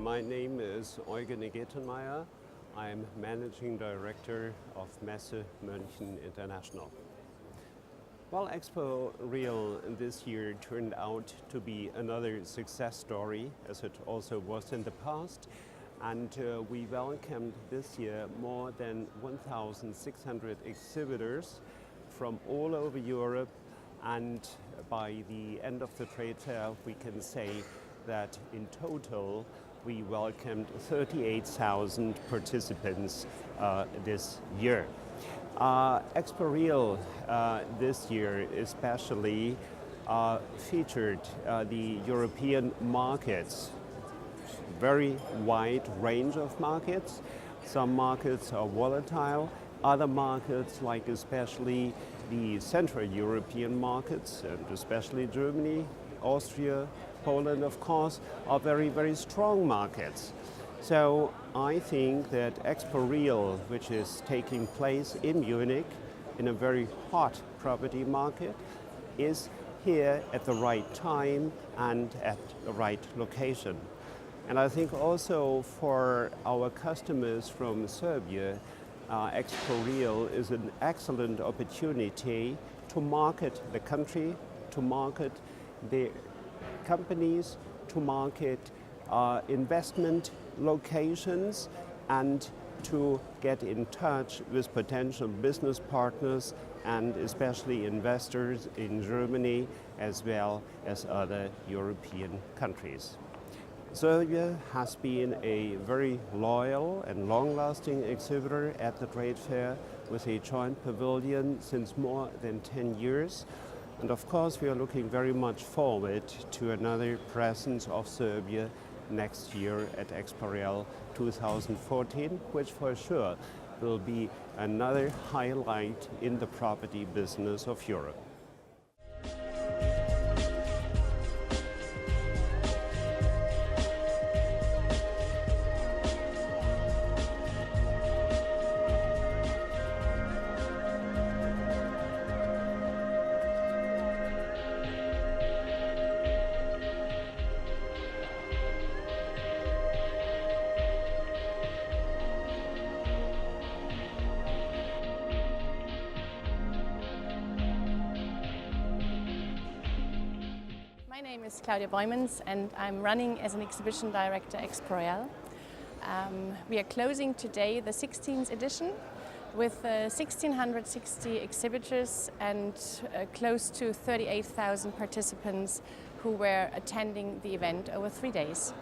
My name is Eugen Egetenmeier. I'm Managing Director of Messe München International. Well, Expo Real this year turned out to be another success story, as it also was in the past. And we welcomed this year more than 1,600 exhibitors from all over Europe. And by the end of the trade fair, we can say that in total, we welcomed 38,000 participants this year. Expo Real this year especially featured the European markets, very wide range of markets. Some markets are volatile, other markets like especially the Central European markets, and especially Germany, Austria, Poland, of course, are very, very strong markets. So I think that Expo Real, which is taking place in Munich, in a very hot property market, is here at the right time and at the right location. And I think also for our customers from Serbia, Expo Real is an excellent opportunity to market the country, to market the companies, to market investment locations, and to get in touch with potential business partners and especially investors in Germany as well as other European countries. Serbia has been a very loyal and long-lasting exhibitor at the trade fair with a joint pavilion since more than 10 years. And of course, we are looking very much forward to another presence of Serbia next year at Expo Real 2014, which for sure will be another highlight in the property business of Europe. My name is Claudia Beumens and I'm running as an exhibition director Expo Real. We are closing today the 16th edition with 1,660 exhibitors and close to 38,000 participants who were attending the event over 3 days.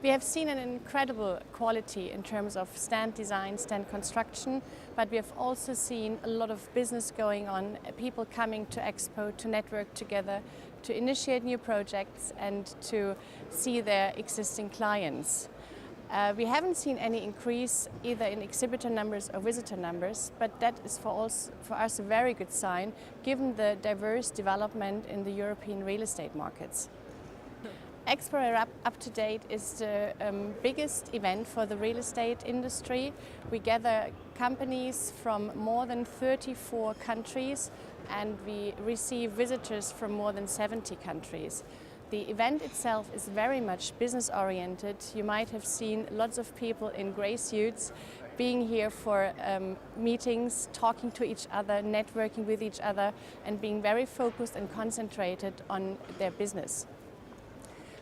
We have seen an incredible quality in terms of stand design, stand construction, but we have also seen a lot of business going on, people coming to Expo to network together, to initiate new projects and to see their existing clients. We haven't seen any increase either in exhibitor numbers or visitor numbers, but that is for us a very good sign given the diverse development in the European real estate markets. Expo Real Up to Date is the biggest event for the real estate industry. We gather companies from more than 34 countries and we receive visitors from more than 70 countries. The event itself is very much business oriented. You might have seen lots of people in grey suits being here for meetings, talking to each other, networking with each other and being very focused and concentrated on their business.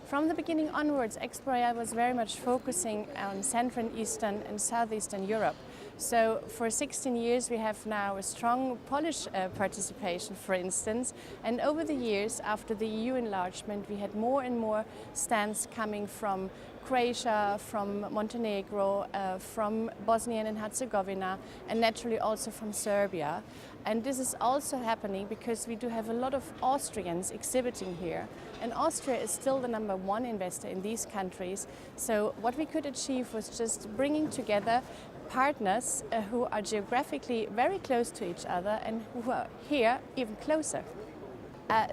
From the beginning onwards, Expo Real was very much focusing on Central, Eastern and Southeastern Europe. So for 16 years we have now a strong Polish participation, for instance, and over the years after the EU enlargement we had more and more stands coming from Croatia, from Montenegro, from Bosnia and Herzegovina and naturally also from Serbia. And this is also happening because we do have a lot of Austrians exhibiting here. And Austria is still the #1 investor in these countries. So what we could achieve was just bringing together partners who are geographically very close to each other and who are here even closer.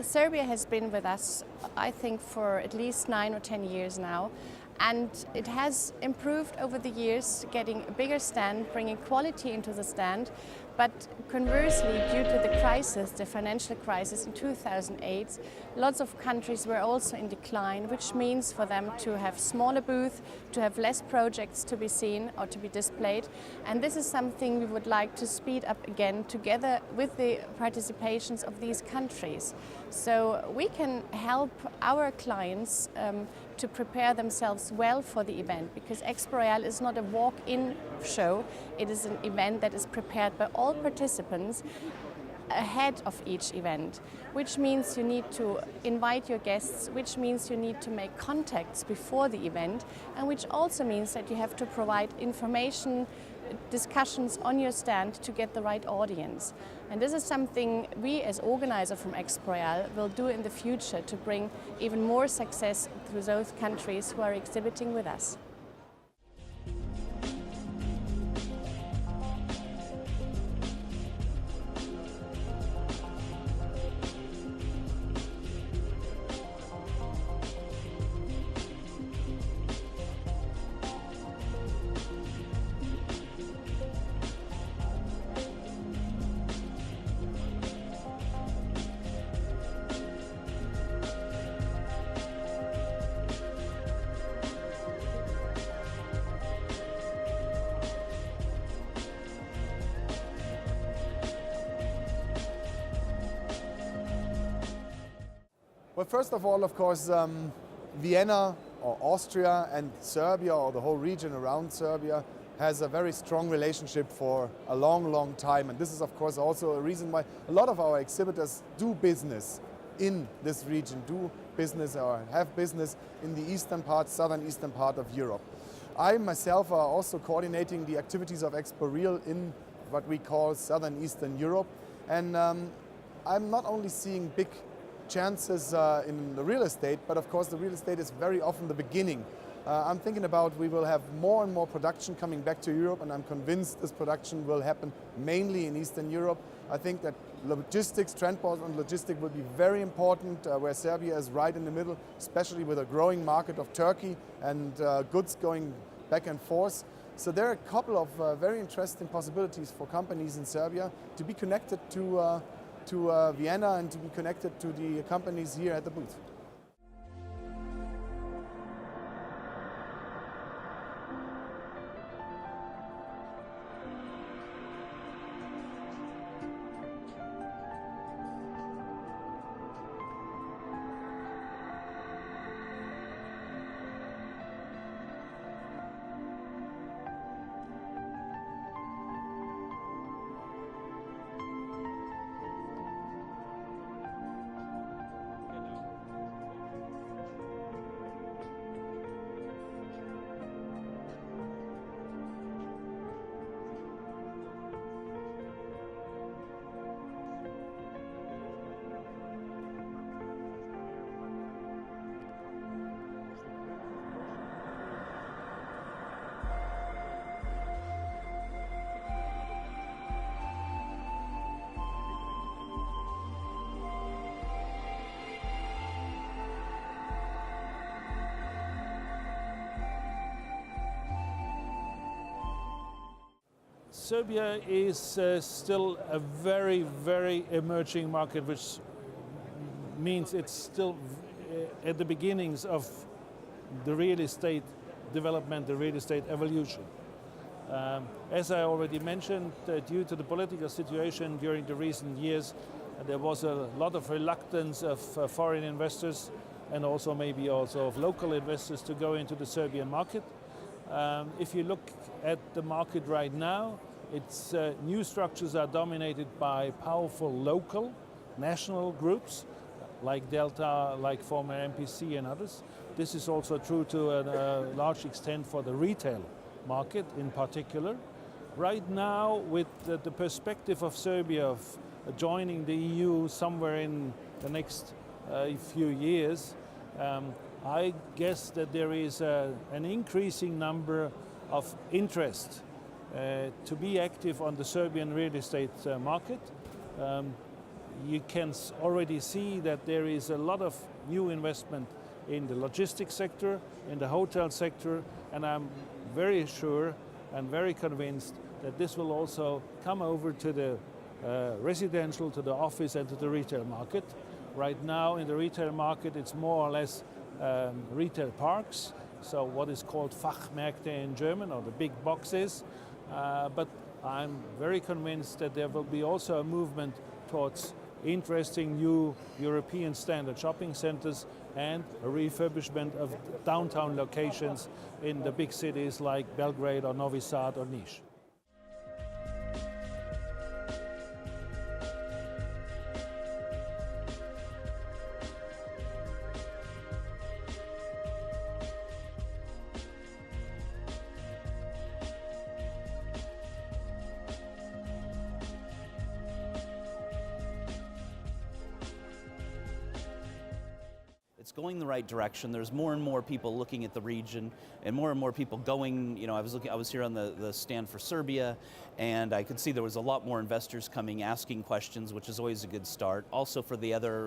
Serbia has been with us, I think, for at least 9 or 10 years now. And it has improved over the years, getting a bigger stand, bringing quality into the stand. But conversely, due to the crisis, the financial crisis in 2008, lots of countries were also in decline, which means for them to have smaller booths, to have less projects to be seen or to be displayed. And this is something we would like to speed up again together with the participations of these countries. So we can help our clients to prepare themselves well for the event, because Expo Real is not a walk-in show, it is an event that is prepared by all participants ahead of each event, which means you need to invite your guests, which means you need to make contacts before the event, and which also means that you have to provide information, discussions on your stand to get the right audience. And this is something we as organizer from Expo Real will do in the future to bring even more success to those countries who are exhibiting with us. Well, first of all, of course, Vienna or Austria and Serbia, or the whole region around Serbia, has a very strong relationship for a long, long time. And this is, of course, also a reason why a lot of our exhibitors do business in this region, do business or have business in the eastern part, southern eastern part of Europe. I myself are also coordinating the activities of Expo Real in what we call southern eastern Europe. And I'm not only seeing big chances in the real estate, but of course the real estate is very often the beginning. I'm thinking about we will have more and more production coming back to Europe, and I'm convinced this production will happen mainly in Eastern Europe. I think that logistics, transport and logistics will be very important, where Serbia is right in the middle, especially with a growing market of Turkey and goods going back and forth. So there are a couple of very interesting possibilities for companies in Serbia to be connected to Vienna and to be connected to the companies here at the booth. Serbia is still a very, very emerging market, which means it's still at the beginnings of the real estate development, the real estate evolution. As I already mentioned, due to the political situation during the recent years, there was a lot of reluctance of foreign investors and also maybe also of local investors to go into the Serbian market. If you look at the market right now, its new structures are dominated by powerful local, national groups like Delta, like former MPC and others. This is also true to a large extent for the retail market in particular. Right now, with the perspective of Serbia of joining the EU somewhere in the next few years, I guess that there is an increasing number of interest to be active on the Serbian real estate market. You can already see that there is a lot of new investment in the logistics sector, in the hotel sector, and I'm very sure and very convinced that this will also come over to the residential, to the office and to the retail market. Right now in the retail market it's more or less retail parks, so what is called Fachmärkte in German, or the big boxes. But I'm very convinced that there will be also a movement towards interesting new European standard shopping centers and a refurbishment of downtown locations in the big cities like Belgrade or Novi Sad or Niš. It's going the right direction. There's more and more people looking at the region, and more people going. You know, I was here on the stand for Serbia, and I could see there was a lot more investors coming, asking questions, which is always a good start. Also for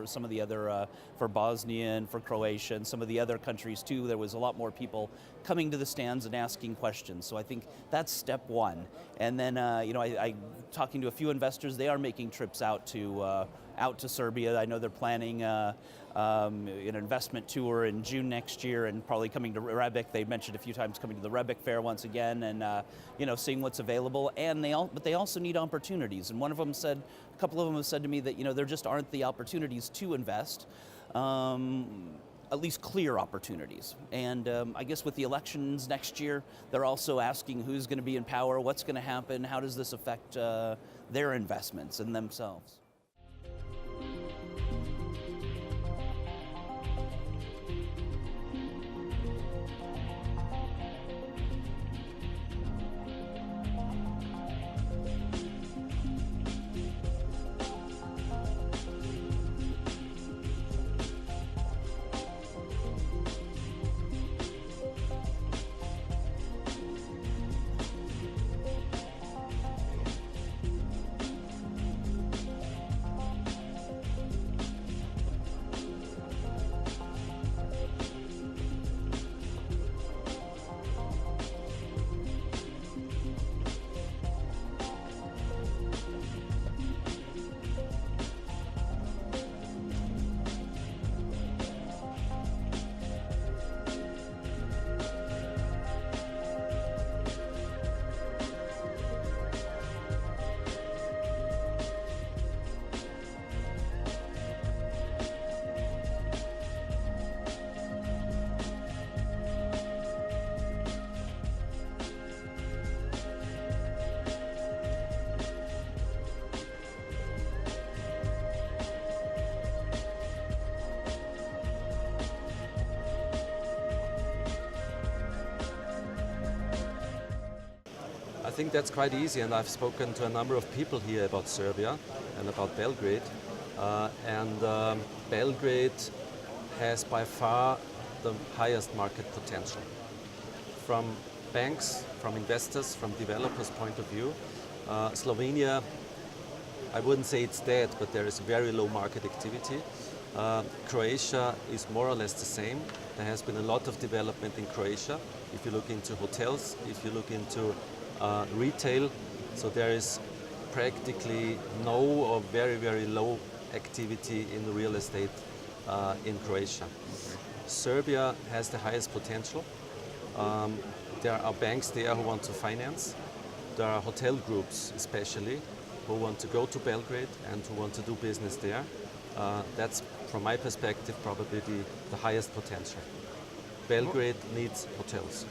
some of the other, for Bosnia and for Croatia and some of the other countries too, there was a lot more people coming to the stands and asking questions. So I think that's step one. And then, you know, I talking to a few investors, they are making trips out to Serbia. I know they're planning an investment tour in June next year, and probably coming to REBEC. They mentioned a few times coming to the REBEC fair once again, and you know, seeing what's available. And but they also need opportunities. And a couple of them have said to me that, you know, there just aren't the opportunities to invest. At least clear opportunities. And I guess with the elections next year, they're also asking who's going to be in power, what's going to happen, how does this affect their investments and themselves. I think that's quite easy, and I've spoken to a number of people here about Serbia and about Belgrade. Belgrade has by far the highest market potential. From banks, from investors, from developers' point of view, Slovenia, I wouldn't say it's dead, but there is very low market activity. Croatia is more or less the same. There has been a lot of development in Croatia. If you look into hotels, if you look into retail, so there is practically no or very, very low activity in real estate in Croatia. Serbia has the highest potential. There are banks there who want to finance. There are hotel groups especially who want to go to Belgrade and who want to do business there. That's, from my perspective, probably the highest potential. Belgrade needs hotels.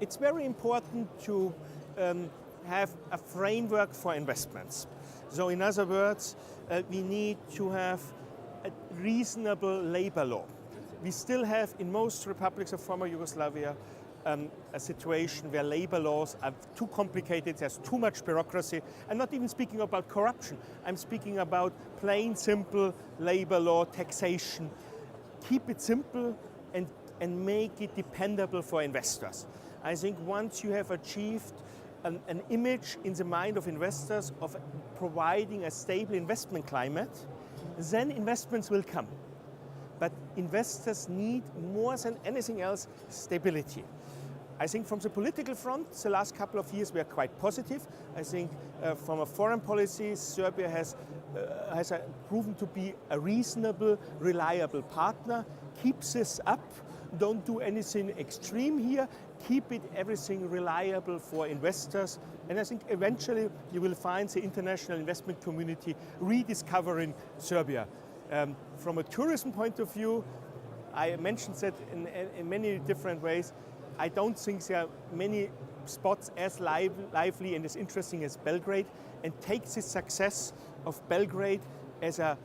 it's very important to have a framework for investments. So in other words, we need to have a reasonable labor law. We still have in most republics of former Yugoslavia a situation where labor laws are too complicated, there's too much bureaucracy. I'm not even speaking about corruption, I'm speaking about plain, simple labor law, taxation. Keep it simple and make it dependable for investors. I think once you have achieved an image in the mind of investors of providing a stable investment climate, then investments will come. But investors need more than anything else stability. I think from the political front, the last couple of years were quite positive. I think from a foreign policy, Serbia has proven to be a reasonable, reliable partner. Keep this up. Don't do anything extreme here. Keep it everything reliable for investors. And I think eventually you will find the international investment community rediscovering Serbia. From a tourism point of view, I mentioned that in many different ways. I don't think there are many spots as lively and as interesting as Belgrade, and take the success of Belgrade as a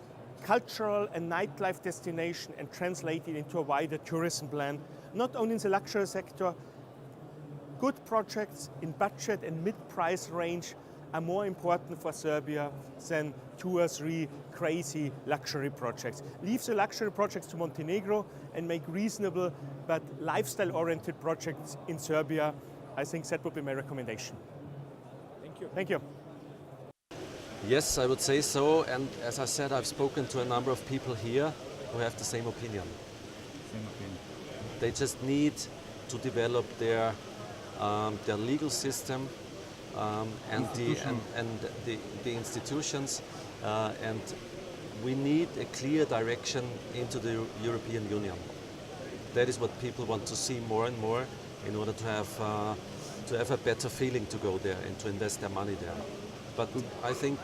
cultural and nightlife destination and translate it into a wider tourism plan, not only in the luxury sector. Good projects in budget and mid-price range are more important for Serbia than 2 or 3 crazy luxury projects. Leave the luxury projects to Montenegro and make reasonable but lifestyle-oriented projects in Serbia. I think that would be my recommendation. Thank you. Thank you. Yes, I would say so. And as I said, I've spoken to a number of people here who have the same opinion. They just need to develop their legal system and the institutions, and we need a clear direction into the European Union. That is what people want to see more and more in order to have a better feeling to go there and to invest their money there. But I think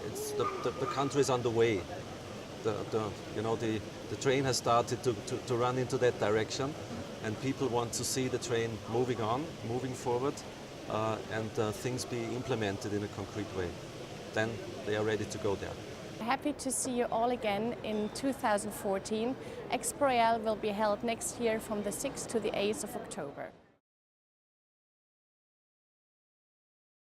it's the country is on the way. The train has started to run into that direction, and people want to see the train moving forward, and things be implemented in a concrete way. Then they are ready to go there. Happy to see you all again in 2014. Expo Real will be held next year from the 6th to the 8th of October.